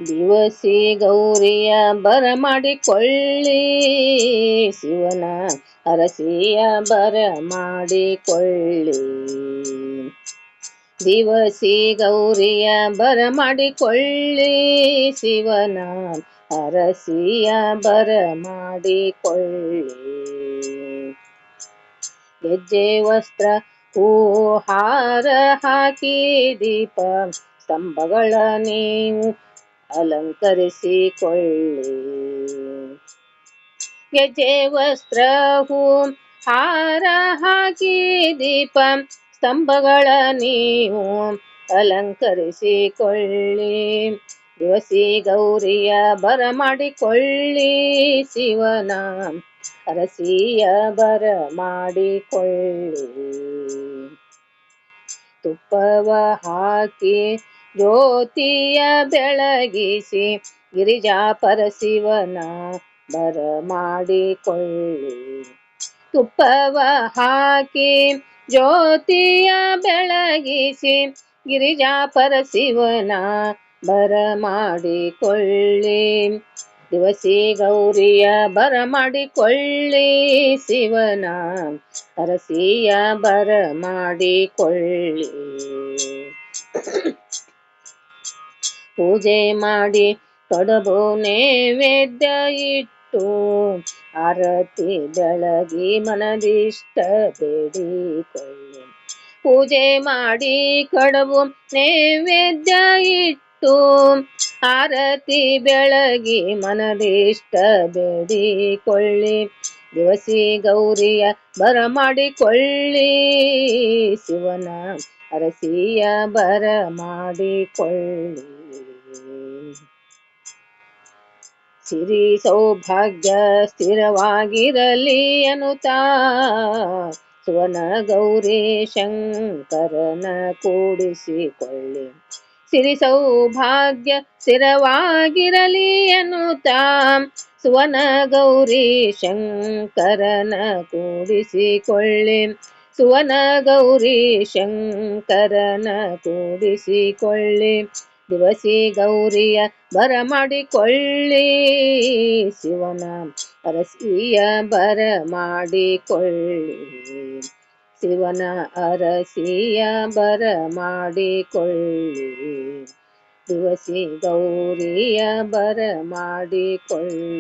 ದಿವಸಿ ಗೌರಿಯ ಬರಮಾಡಿಕೊಳ್ಳಿ, ಶಿವನ ಅರಸಿಯ ಬರಮಾಡಿಕೊಳ್ಳಿ. ದಿವಸಿ ಗೌರಿಯ ಬರಮಾಡಿಕೊಳ್ಳಿ, ಶಿವನ ಅರಸಿಯ ಬರಮಾಡಿಕೊಳ್ಳಿ. ಗೆಜ್ಜೆ ವಸ್ತ್ರ ಹೂಹಾರ ಹಾಕಿ ದೀಪ ಸ್ತಂಭಗಳ ನೀವು ಅಲಂಕರಿಸಿಕೊಳ್ಳಿ. ಗೆಜ್ಜೆ ವಸ್ತ್ರ ಹಾರ ಹಾಕಿ ದೀಪ ಸ್ತಂಭಗಳ ನೀವು ಅಲಂಕರಿಸಿಕೊಳ್ಳಿ. ದಿವಸಿ ಗೌರಿಯ ಬರಮಾಡಿಕೊಳ್ಳಿ, ಶಿವನ ಅರಸಿಯ ಬರಮಾಡಿಕೊಳ್ಳಿ. ತುಪ್ಪವ ಹಾಕಿ ಜ್ಯೋತಿಯ ಬೆಳಗಿಸಿ ಗಿರಿಜಾಪರ ಶಿವನ ಬರಮಾಡಿಕೊಳ್ಳಿ. ತುಪ್ಪವ ಹಾಕಿ ಜ್ಯೋತಿಯ ಬೆಳಗಿಸಿ ಗಿರಿಜಾಪರ ಶಿವನ ಬರಮಾಡಿಕೊಳ್ಳಿ. ದಿವಸಿ ಗೌರಿಯ ಬರಮಾಡಿಕೊಳ್ಳಿ, ಶಿವನ ಅರಸಿಯ ಬರಮಾಡಿಕೊಳ್ಳಿ. ಪೂಜೆ ಮಾಡಿ ಕಡಬು ನೈವೇದ್ಯ ಇಟ್ಟು ಆರತಿ ಬೆಳಗಿ ಮನದಿಷ್ಟ ಬೇಡಿಕೊಳ್ಳಿ. ಪೂಜೆ ಮಾಡಿ ಕಡಬು ನೈವೇದ್ಯ ಇಟ್ಟು ಆರತಿ ಬೆಳಗಿ ಮನದಿಷ್ಟ ಬೇಡಿಕೊಳ್ಳಿ. ದಿವಸಿ ಗೌರಿಯ ಬರಮಾಡಿಕೊಳ್ಳಿ, ಶಿವನ ಅರಸಿಯ ಬರಮಾಡಿಕೊಳ್ಳಿ. ಸಿರಿ ಸೌಭಾಗ್ಯ ಸ್ಥಿರವಾಗಿರಲಿ ಅನುತಾ ಶಿವನ ಗೌರಿ ಶಂಕರನ ಕೂಡಿಸಿಕೊಳ್ಳಿ. ಸಿರಿ ಸೌಭಾಗ್ಯ ಸ್ಥಿರವಾಗಿರಲಿ ಅನುತಾ ಶಿವನ ಗೌರಿ ಶಂಕರನ ಕೂಡಿಸಿಕೊಳ್ಳಿ. ಶಿವನ ಗೌರಿ ಶಂಕರನ ಕೂಡಿಸಿಕೊಳ್ಳಿ. ದಿವಸಿ ಗೌರಿಯ ಬರಮಾಡಿಕೊಳ್ಳಿ, ಶಿವನ ಅರಸಿಯ ಬರಮಾಡಿಕೊಳ್ಳಿ. ಶಿವನ ಅರಸಿಯ ಬರಮಾಡಿಕೊಳ್ಳಿ. ದಿವಸಿ ಗೌರಿಯ ಬರಮಾಡಿಕೊಳ್ಳಿ.